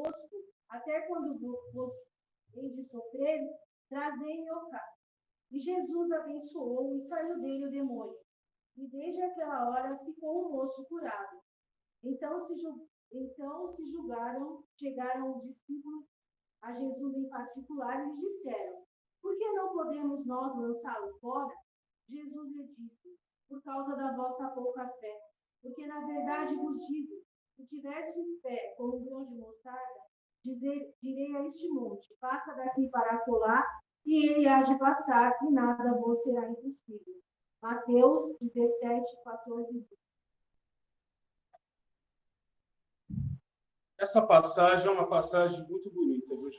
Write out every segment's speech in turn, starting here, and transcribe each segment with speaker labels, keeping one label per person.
Speaker 1: convosco, até quando vos hei de sofrer, trazei-me ao cá. E Jesus abençoou e saiu dele o demônio. E desde aquela hora ficou o moço curado. Então se julgaram, chegaram os discípulos a Jesus em particular e lhe disseram: por que não podemos nós lançá-lo fora? Jesus lhe disse: por causa da vossa pouca fé. Porque na verdade vos digo, se tiverdes fé como um grão de mostarda, direi a este monte: passa daqui para acolá, e ele há de passar, e nada vos será impossível. Mateus 17, 14 e 20.
Speaker 2: Essa passagem é uma passagem muito bonita, viu?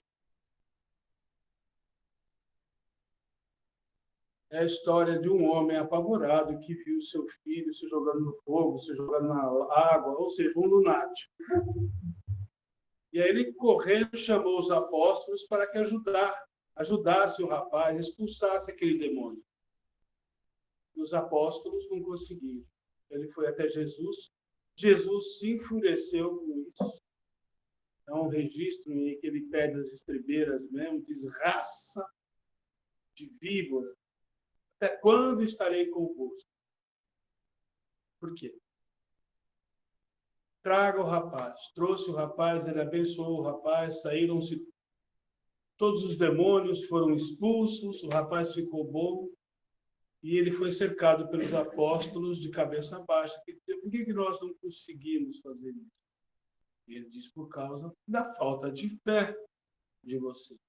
Speaker 2: É a história de um homem apavorado que viu seu filho se jogando no fogo, se jogando na água, ou seja, um lunático. E aí ele, correndo, chamou os apóstolos para que ajudasse o rapaz, expulsasse aquele demônio. E os apóstolos não conseguiram. Ele foi até Jesus. Jesus se enfureceu com isso. É um registro em que ele pede as estribeiras mesmo, diz: raça de víbora, até quando estarei convosco? Por quê? Traga o rapaz. Trouxe o rapaz, ele abençoou o rapaz, saíram-se todos os demônios, foram expulsos, o rapaz ficou bom e ele foi cercado pelos apóstolos de cabeça baixa. Por que nós não conseguimos fazer isso? Ele diz: por causa da falta de fé de vocês.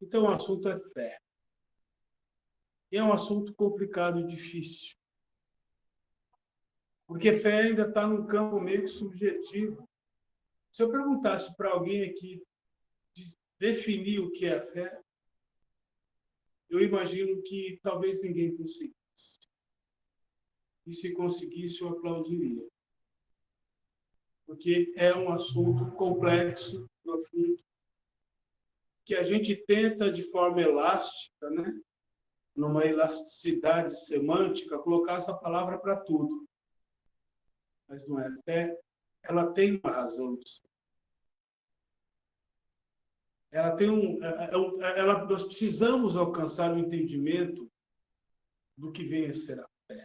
Speaker 2: Então, o assunto é fé. E é um assunto complicado e difícil. Porque fé ainda está num campo meio subjetivo. Se eu perguntasse para alguém aqui definir o que é fé, eu imagino que talvez ninguém conseguisse. E se conseguisse, eu aplaudiria. Porque é um assunto complexo, profundo, que a gente tenta, de forma elástica, né, numa elasticidade semântica, colocar essa palavra para tudo. Mas não é fé, ela tem uma razão de ser. Nós precisamos alcançar o entendimento do que vem a ser a fé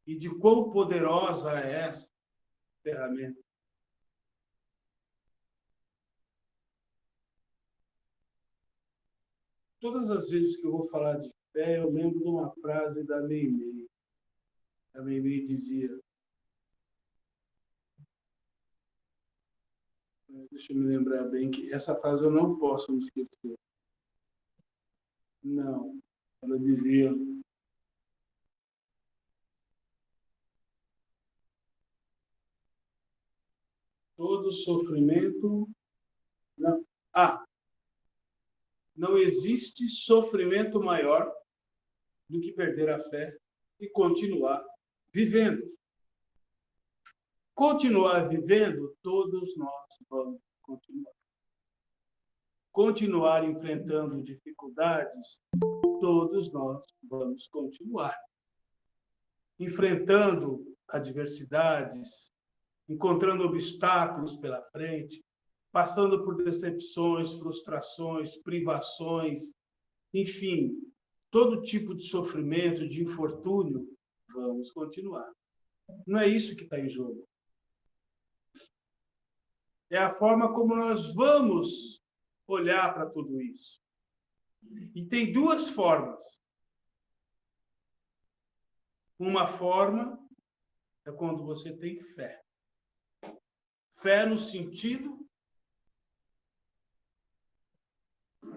Speaker 2: e de quão poderosa é essa ferramenta. Todas as vezes que eu vou falar de fé, eu lembro de uma frase da Meimei. A Meimei dizia, deixa eu me lembrar bem, que essa frase eu não posso me esquecer. Não, ela dizia: todo sofrimento... Não. Não existe sofrimento maior do que perder a fé e continuar vivendo. Continuar vivendo, todos nós vamos continuar. Continuar enfrentando dificuldades, todos nós vamos continuar. Enfrentando adversidades, encontrando obstáculos pela frente, passando por decepções, frustrações, privações, enfim, todo tipo de sofrimento, de infortúnio, vamos continuar. Não é isso que está em jogo. É a forma como nós vamos olhar para tudo isso. E tem duas formas. Uma forma é quando você tem fé. Fé no sentido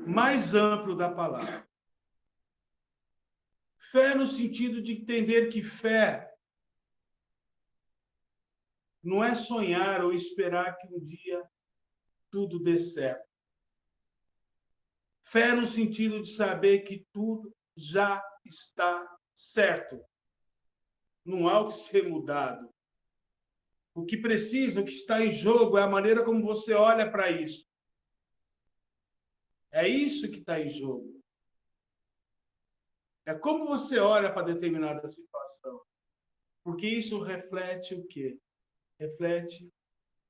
Speaker 2: mais amplo da palavra. Fé no sentido de entender que fé não é sonhar ou esperar que um dia tudo dê certo. Fé no sentido de saber que tudo já está certo. Não há o que ser mudado. O que precisa, o que está em jogo é a maneira como você olha para isso. É isso que está em jogo. É como você olha para determinada situação. Porque isso reflete o quê? Reflete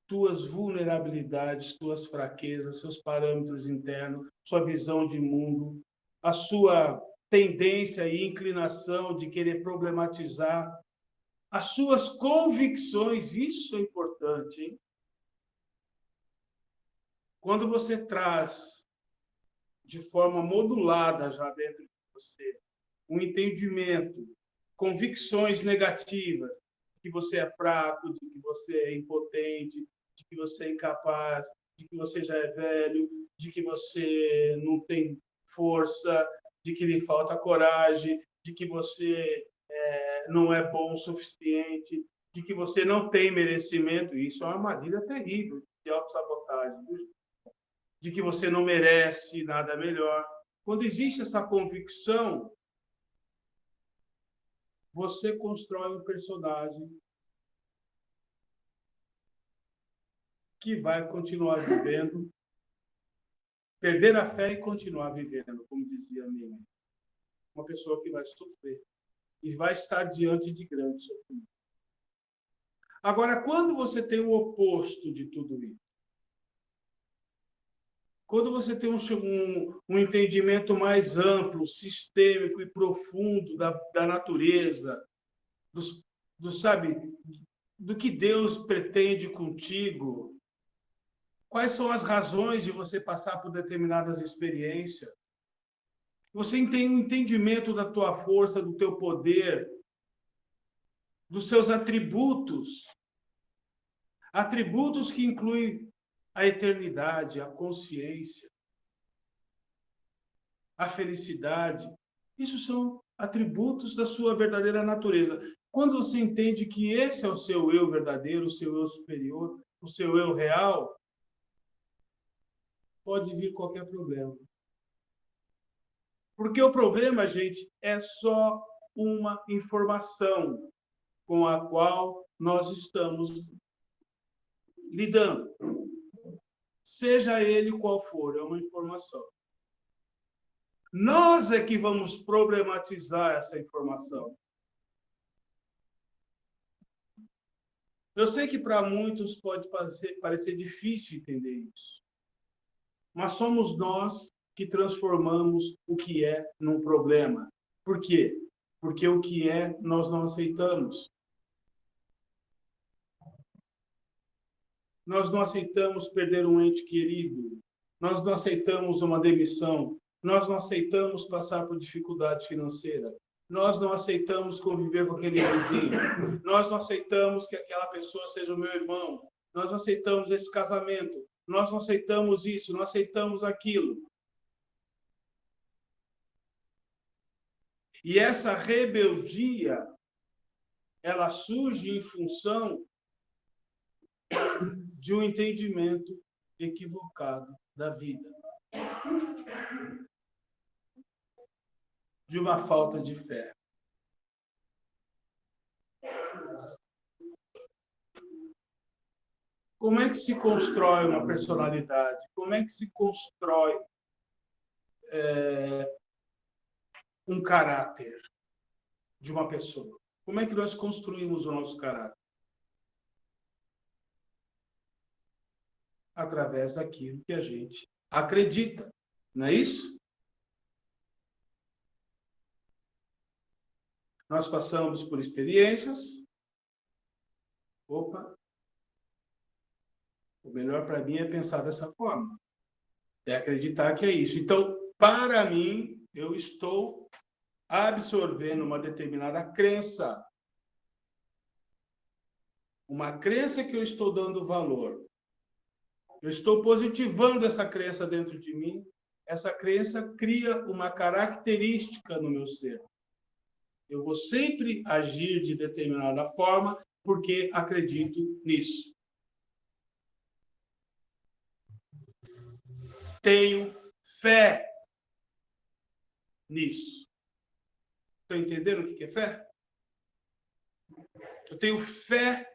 Speaker 2: tuas vulnerabilidades, tuas fraquezas, seus parâmetros internos, sua visão de mundo, a sua tendência e inclinação de querer problematizar, as suas convicções, isso é importante, hein? Quando você traz de forma modulada já dentro de você um entendimento, convicções negativas, de que você é fraco, de que você é impotente, de que você é incapaz, de que você já é velho, de que você não tem força, de que lhe falta coragem, de que você não é bom o suficiente, de que você não tem merecimento. Isso é uma armadilha terrível de autossabotagem, de que você não merece nada melhor. Quando existe essa convicção, você constrói um personagem que vai continuar vivendo, perder a fé e continuar vivendo, como dizia a minha mãe. Uma pessoa que vai sofrer e vai estar diante de grande sofrimento. Agora, quando você tem o oposto de tudo isso, quando você tem um entendimento mais amplo, sistêmico e profundo da natureza, sabe, do que Deus pretende contigo, quais são as razões de você passar por determinadas experiências, você tem um entendimento da tua força, do teu poder, dos seus atributos, atributos que incluem a eternidade, a consciência, a felicidade. Isso são atributos da sua verdadeira natureza. Quando você entende que esse é o seu eu verdadeiro, o seu eu superior, o seu eu real, pode vir qualquer problema. Porque o problema, gente, é só uma informação com a qual nós estamos lidando. Seja ele qual for, é uma informação. Nós é que vamos problematizar essa informação. Eu sei que para muitos pode parecer difícil entender isso. Mas somos nós que transformamos o que é num problema. Por quê? Porque o que é, nós não aceitamos. Nós não aceitamos perder um ente querido. Nós não aceitamos uma demissão. Nós não aceitamos passar por dificuldade financeira. Nós não aceitamos conviver com aquele vizinho. Nós não aceitamos que aquela pessoa seja o meu irmão. Nós não aceitamos esse casamento. Nós não aceitamos isso, não aceitamos aquilo. E essa rebeldia, ela surge em função de um entendimento equivocado da vida. De uma falta de fé. Como é que se constrói uma personalidade? Como é que se constrói um caráter de uma pessoa? Como é que nós construímos o nosso caráter? Através daquilo que a gente acredita, não é isso? Nós passamos por experiências. Opa! O melhor para mim é pensar dessa forma. É acreditar que é isso. Então, para mim, eu estou absorvendo uma determinada crença. Uma crença que eu estou dando valor. Eu estou positivando essa crença dentro de mim. Essa crença cria uma característica no meu ser. Eu vou sempre agir de determinada forma porque acredito nisso. Tenho fé nisso. Estão entendendo o que é fé? Eu tenho fé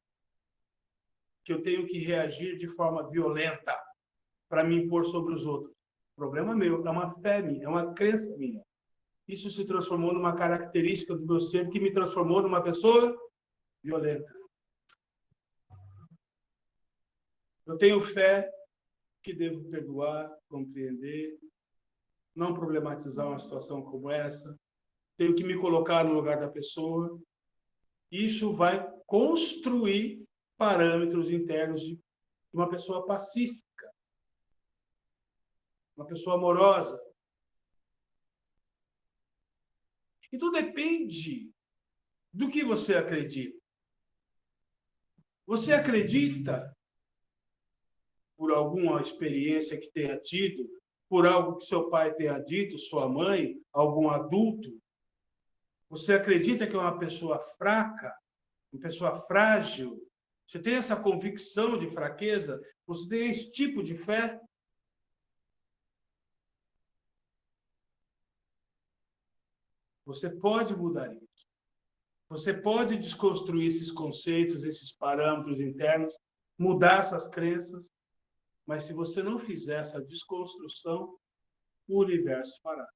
Speaker 2: que eu tenho que reagir de forma violenta para me impor sobre os outros. O problema meu, é uma fé minha, é uma crença minha. Isso se transformou numa característica do meu ser que me transformou numa pessoa violenta. Eu tenho fé que devo perdoar, compreender, não problematizar uma situação como essa. Tenho que me colocar no lugar da pessoa. Isso vai construir parâmetros internos de uma pessoa pacífica, uma pessoa amorosa. Então depende do que você acredita. Você acredita, por alguma experiência que tenha tido, por algo que seu pai tenha dito, sua mãe, algum adulto? Você acredita que é uma pessoa fraca, uma pessoa frágil? Você tem essa convicção de fraqueza? Você tem esse tipo de fé? Você pode mudar isso. Você pode desconstruir esses conceitos, esses parâmetros internos, mudar essas crenças, mas se você não fizer essa desconstrução, o universo fará.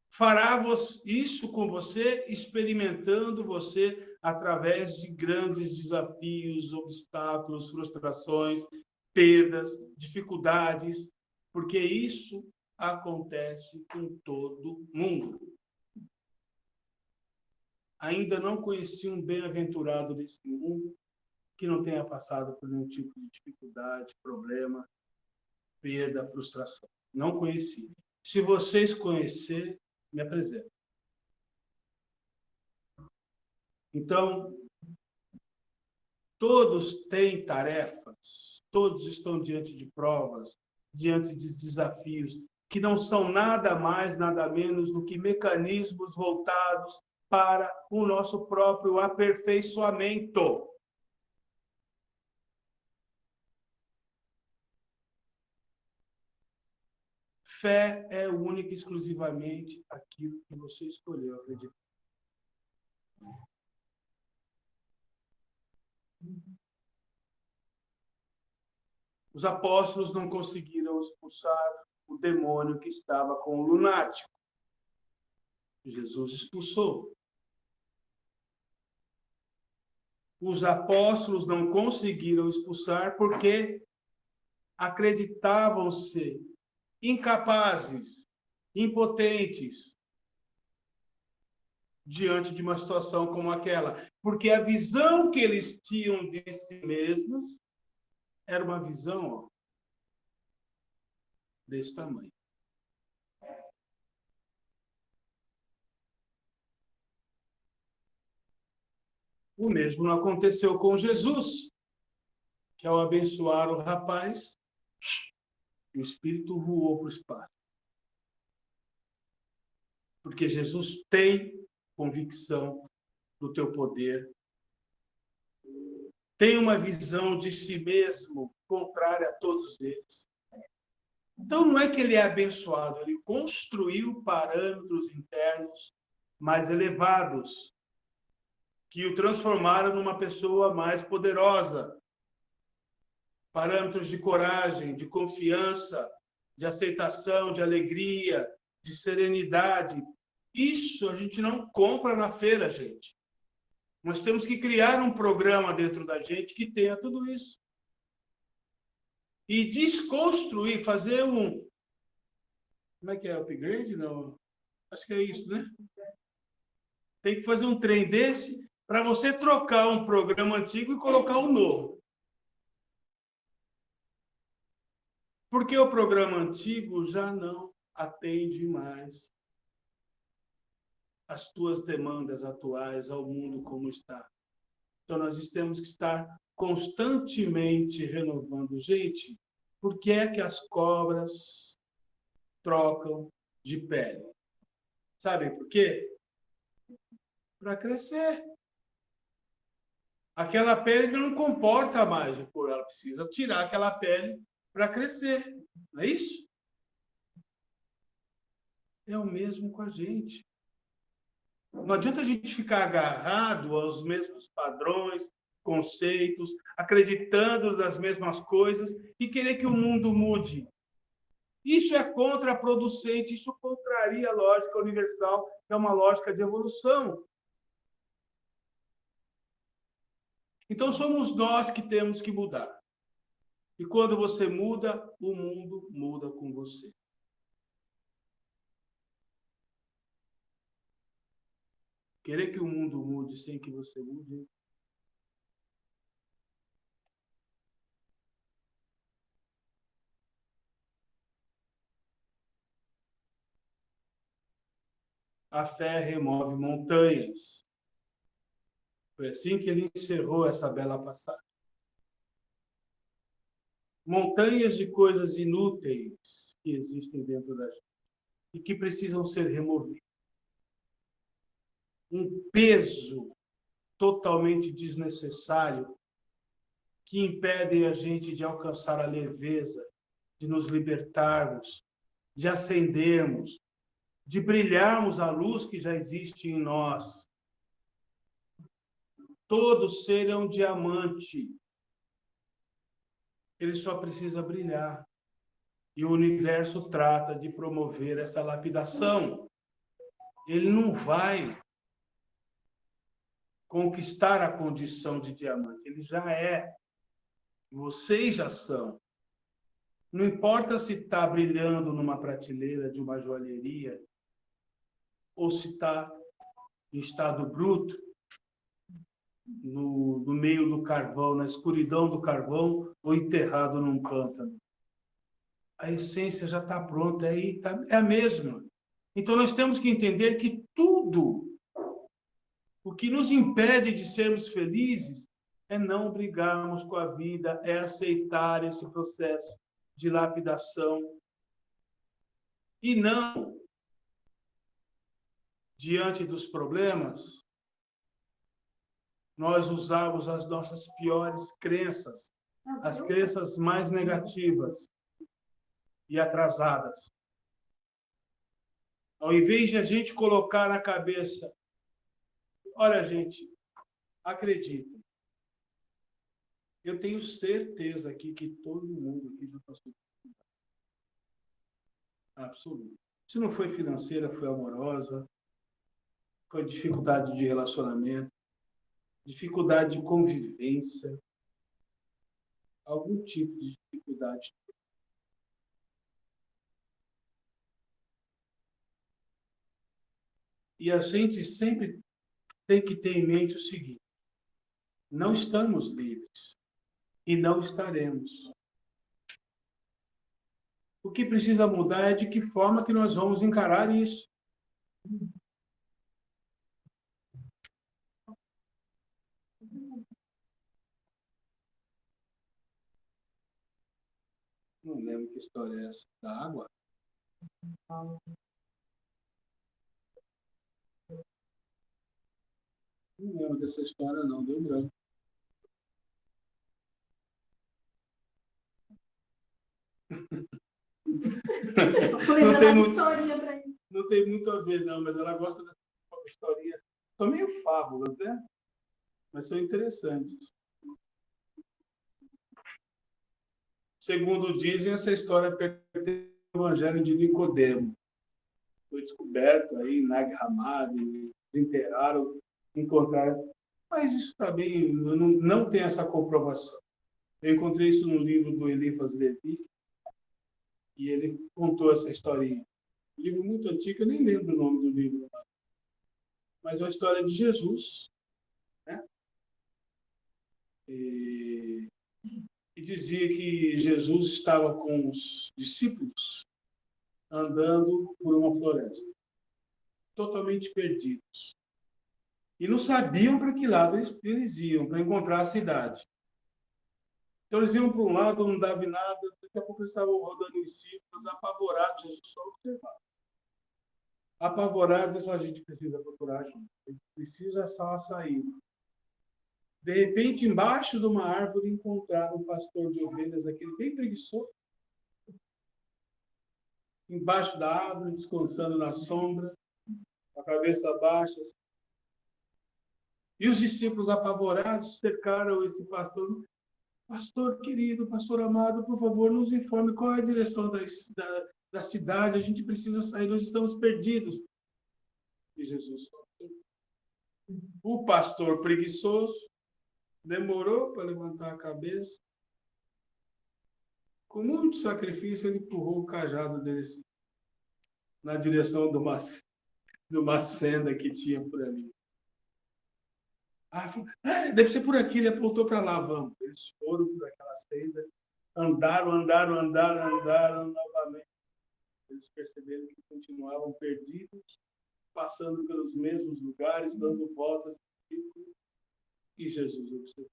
Speaker 2: Fará isso com você, experimentando você através de grandes desafios, obstáculos, frustrações, perdas, dificuldades, porque isso acontece com todo mundo. Ainda não conheci um bem-aventurado desse mundo que não tenha passado por nenhum tipo de dificuldade, problema, perda, frustração. Não conheci. Se vocês conhecerem, me apresentem. Então, todos têm tarefas, todos estão diante de provas, diante de desafios, que não são nada mais, nada menos do que mecanismos voltados para o nosso próprio aperfeiçoamento. Fé é única e exclusivamente aquilo que você escolheu acreditar. Os apóstolos não conseguiram expulsar o demônio que estava com o lunático. Jesus expulsou. Os apóstolos não conseguiram expulsar porque acreditavam-se incapazes, impotentes diante de uma situação como aquela, porque a visão que eles tinham de si mesmos era uma visão desse tamanho. O mesmo não aconteceu com Jesus, que ao abençoar o rapaz, o espírito voou para o espaço. Porque Jesus tem convicção do teu poder, tem uma visão de si mesmo contrária a todos eles. Então, não é que ele é abençoado, ele construiu parâmetros internos mais elevados, que o transformaram numa pessoa mais poderosa. Parâmetros de coragem, de confiança, de aceitação, de alegria, de serenidade. Isso a gente não compra na feira, gente. Nós temos que criar um programa dentro da gente que tenha tudo isso. E desconstruir, fazer um... Como é que é? Upgrade? Não. Acho que é isso, né? Tem que fazer um trem desse para você trocar um programa antigo e colocar um novo. Porque o programa antigo já não atende mais as tuas demandas atuais, ao mundo como está. Então, nós temos que estar constantemente renovando. Gente, por que é que as cobras trocam de pele? Sabem por quê? Para crescer. Aquela pele não comporta mais o corpo, ela precisa tirar aquela pele para crescer. Não é isso? É o mesmo com a gente. Não adianta a gente ficar agarrado aos mesmos padrões, conceitos, acreditando nas mesmas coisas e querer que o mundo mude. Isso é contraproducente, isso contraria a lógica universal, que é uma lógica de evolução. Então, somos nós que temos que mudar. E quando você muda, o mundo muda com você. Querer que o mundo mude sem que você mude. A fé remove montanhas. Foi assim que ele encerrou essa bela passagem. Montanhas de coisas inúteis que existem dentro da gente e que precisam ser removidas. Um peso totalmente desnecessário que impedem a gente de alcançar a leveza, de nos libertarmos, de acendermos, de brilharmos a luz que já existe em nós. Todo ser é um diamante. Ele só precisa brilhar. E o universo trata de promover essa lapidação. Ele não vai conquistar a condição de diamante. Ele já é. Vocês já são. Não importa se está brilhando numa prateleira de uma joalheria ou se está em estado bruto, no meio do carvão, na escuridão do carvão ou enterrado num pântano. A essência já está pronta, aí é a mesma. Então, nós temos que entender que tudo o que nos impede de sermos felizes é não brigarmos com a vida, é aceitar esse processo de lapidação e não, diante dos problemas, nós usarmos as nossas piores crenças, as crenças mais negativas e atrasadas. Ao invés de a gente colocar na cabeça, olha, gente, acredita, eu tenho certeza aqui que todo mundo aqui já passou. Absoluto. Se não foi financeira, foi amorosa, foi dificuldade de relacionamento, dificuldade de convivência, algum tipo de dificuldade. E a gente sempre tem que ter em mente o seguinte: não estamos livres e não estaremos. O que precisa mudar é de que forma que nós vamos encarar isso. Não lembro que história é essa da água. Não lembro dessa história, não, deu branco. Não tem muito a ver, não, mas ela gosta dessas historinhas. São meio fábulas, né? Mas são interessantes. Segundo dizem, essa história pertence ao Evangelho de Nicodemo. Foi descoberto aí em Nag Hammadi, desenterraram, encontraram. Mas isso também não tem essa comprovação. Eu encontrei isso no livro do Eliphas Levi, e ele contou essa historinha. Um livro muito antigo, eu nem lembro o nome do livro. Mas é uma história de Jesus, né? E dizia que Jesus estava com os discípulos andando por uma floresta, totalmente perdidos. E não sabiam para que lado eles iam, para encontrar a cidade. Então eles iam para um lado, não dava nada, daqui a pouco eles estavam rodando em círculos, apavorados, Jesus só observava. Apavorados, eles falaram: a gente precisa procurar ajuda, a gente precisa achar uma saída. De repente, embaixo de uma árvore, encontraram um pastor de ovelhas, aquele bem preguiçoso, embaixo da árvore, descansando na sombra, com a cabeça baixa. E os discípulos, apavorados, cercaram esse pastor. Pastor querido, pastor amado, por favor, nos informe qual é a direção da cidade, a gente precisa sair, nós estamos perdidos. E Jesus falou: o pastor preguiçoso Demorou para levantar a cabeça. Com muito sacrifício, ele empurrou o cajado dele na direção de uma senda que tinha por ali. Falou, deve ser por aqui. Ele apontou para lá, vamos. Eles foram por aquela senda, andaram novamente. Eles perceberam que continuavam perdidos, passando pelos mesmos lugares, dando voltas. E Jesus observou.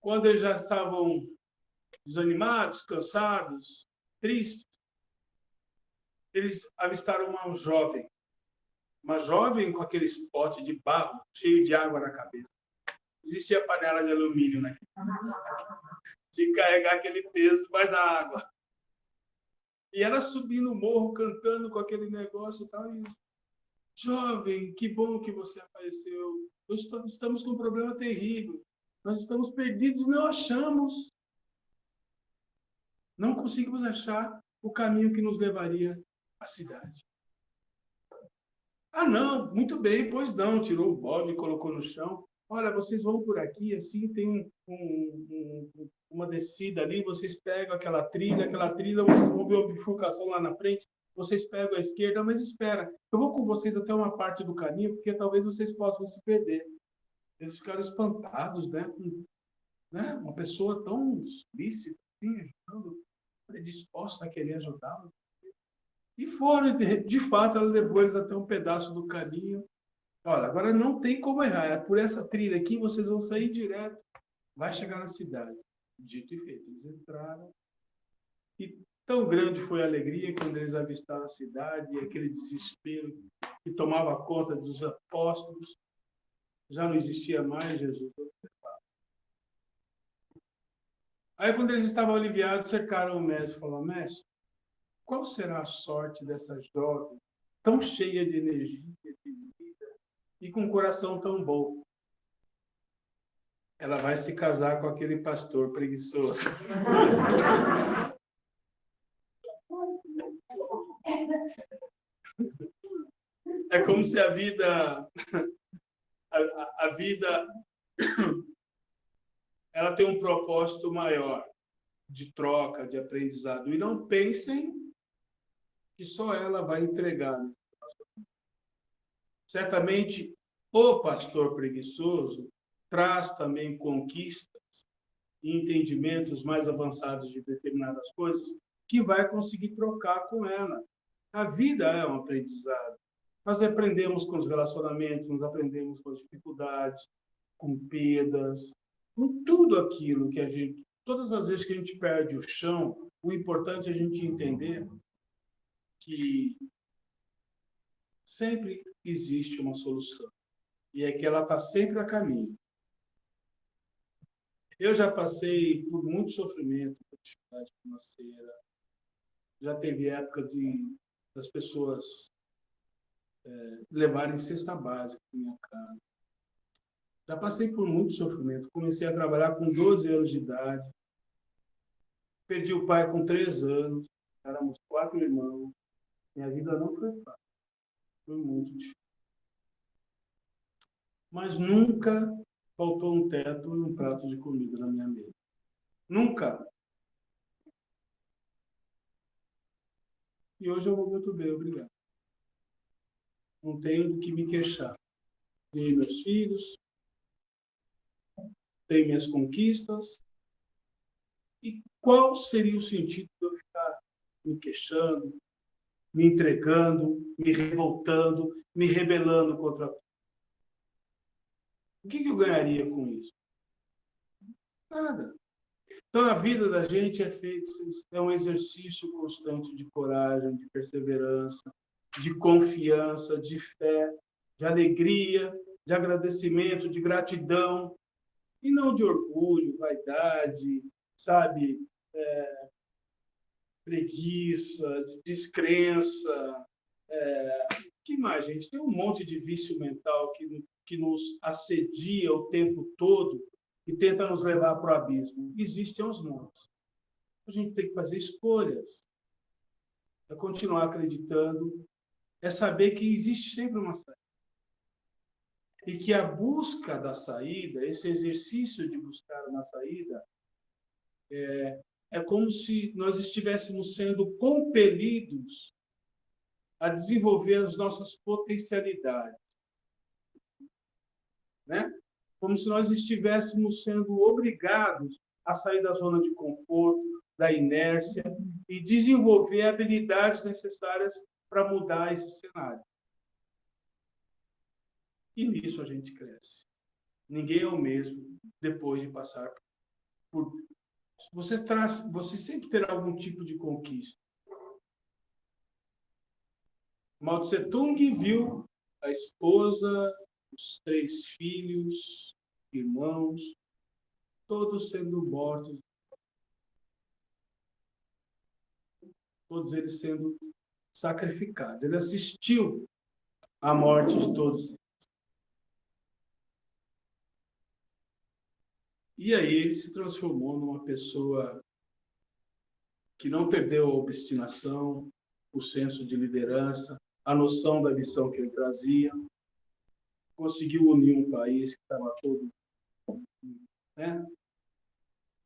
Speaker 2: Quando eles já estavam desanimados, cansados, tristes, eles avistaram uma jovem com aquele pote de barro cheio de água na cabeça. Existia panela de alumínio naquele. Tinha que carregar aquele peso, mais a água. E ela subindo o morro, cantando com aquele negócio e tal. E jovem, que bom que você apareceu. Estamos com um problema terrível. Nós estamos perdidos, não achamos. Não conseguimos achar o caminho que nos levaria à cidade. Não, muito bem, pois não. Tirou o bode e colocou no chão. Olha, vocês vão por aqui, assim, tem uma descida ali, vocês pegam aquela trilha, vocês vão ver uma bifurcação lá na frente, vocês pegam a esquerda, mas espera, eu vou com vocês até uma parte do caminho, porque talvez vocês possam se perder. Eles ficaram espantados, né? Uma pessoa tão explícita, assim, ajudando, disposta a querer ajudá-los. E foram, de fato, ela levou eles até um pedaço do caminho. Olha, agora não tem como errar. É por essa trilha aqui, vocês vão sair direto. Vai chegar na cidade. Dito e feito. Eles entraram. E tão grande foi a alegria quando eles avistaram a cidade, e aquele desespero que tomava conta dos apóstolos. Já não existia mais Jesus. Aí, quando eles estavam aliviados, cercaram o mestre e falaram: mestre, qual será a sorte dessa jovem tão cheia de energia, de vida, e com um coração tão bom? Ela vai se casar com aquele pastor preguiçoso. É como se a vida ela tem um propósito maior de troca, de aprendizado. E não pensem que só ela vai entregar. Certamente, o pastor preguiçoso traz também conquistas e entendimentos mais avançados de determinadas coisas que vai conseguir trocar com ela. A vida é um aprendizado. Nós aprendemos com os relacionamentos, nós aprendemos com as dificuldades, com perdas, com tudo aquilo que a gente... Todas as vezes que a gente perde o chão, o importante é a gente entender que sempre existe uma solução. E é que ela está sempre a caminho. Eu já passei por muito sofrimento, por dificuldade financeira. Já teve época das pessoas levarem cesta básica para minha casa. Já passei por muito sofrimento. Comecei a trabalhar com 12 anos de idade. Perdi o pai com 3 anos. Éramos 4 irmãos. Minha vida não foi fácil. Foi muito difícil. Mas nunca faltou um teto e um prato de comida na minha mesa. Nunca. E hoje eu vou muito bem, obrigado. Não tenho do que me queixar. Tenho meus filhos, tenho minhas conquistas. E qual seria o sentido de eu ficar me queixando, me entregando, me revoltando, me rebelando contra tudo? O que eu ganharia com isso? Nada. Então, a vida da gente é um exercício constante de coragem, de perseverança, de confiança, de fé, de alegria, de agradecimento, de gratidão, e não de orgulho, vaidade, sabe, preguiça, de descrença. Que mais, gente? Tem um monte de vício mental que nos assedia o tempo todo e tenta nos levar para o abismo. Existem aos montes. A gente tem que fazer escolhas. É continuar acreditando, é saber que existe sempre uma saída. E que a busca da saída, esse exercício de buscar uma saída, é como se nós estivéssemos sendo compelidos a desenvolver as nossas potencialidades, né? Como se nós estivéssemos sendo obrigados a sair da zona de conforto, da inércia e desenvolver habilidades necessárias para mudar esse cenário. E nisso a gente cresce. Ninguém é o mesmo depois de passar por... Você sempre terá algum tipo de conquista. Mao Tse Tung viu a esposa, os 3 filhos, irmãos, todos sendo mortos, todos eles sendo sacrificados. Ele assistiu à morte de todos eles. E aí ele se transformou numa pessoa que não perdeu a obstinação, o senso de liderança, a noção da missão que ele trazia, conseguiu unir um país que estava todo, né,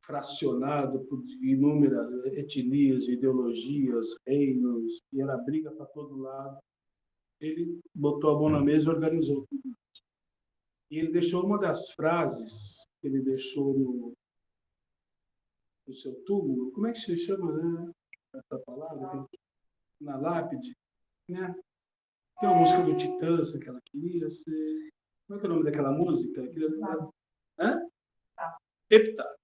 Speaker 2: fracionado por inúmeras etnias, ideologias, reinos, e era briga para todo lado. Ele botou a mão na mesa e organizou tudo isso. E ele deixou uma das frases que ele deixou no seu túmulo, como é que se chama, né, essa palavra? Na lápide, né? Tem uma música do Titãs que ela queria ser... Como é que é o nome daquela música? Hã? Epitáfio.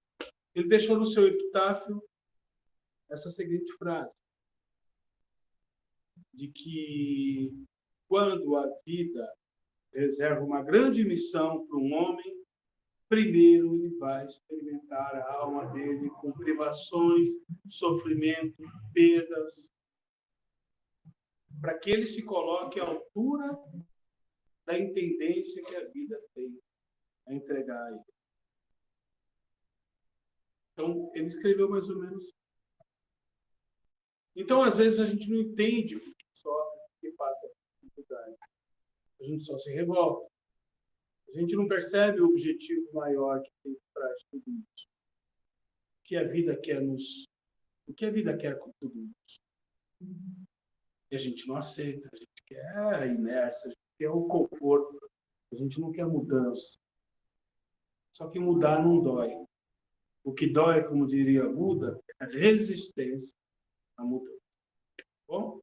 Speaker 2: Ele deixou no seu epitáfio essa seguinte frase, de que quando a vida reserva uma grande missão para um homem, primeiro ele vai experimentar a alma dele com privações, sofrimento, perdas, para que ele se coloque à altura da intendência que a vida tem a entregar a ele. Então, ele escreveu mais ou menos. Então, às vezes, a gente não entende o que sofre, o que passa por dificuldade. A gente só se revolta. A gente não percebe o objetivo maior que tem por trás de tudo isso. O que a vida quer com tudo isso. E a gente não aceita, a gente quer a inércia, a gente quer o conforto, a gente não quer mudança. Só que mudar não dói. O que dói, como diria Buda, é a resistência à mudança. Bom?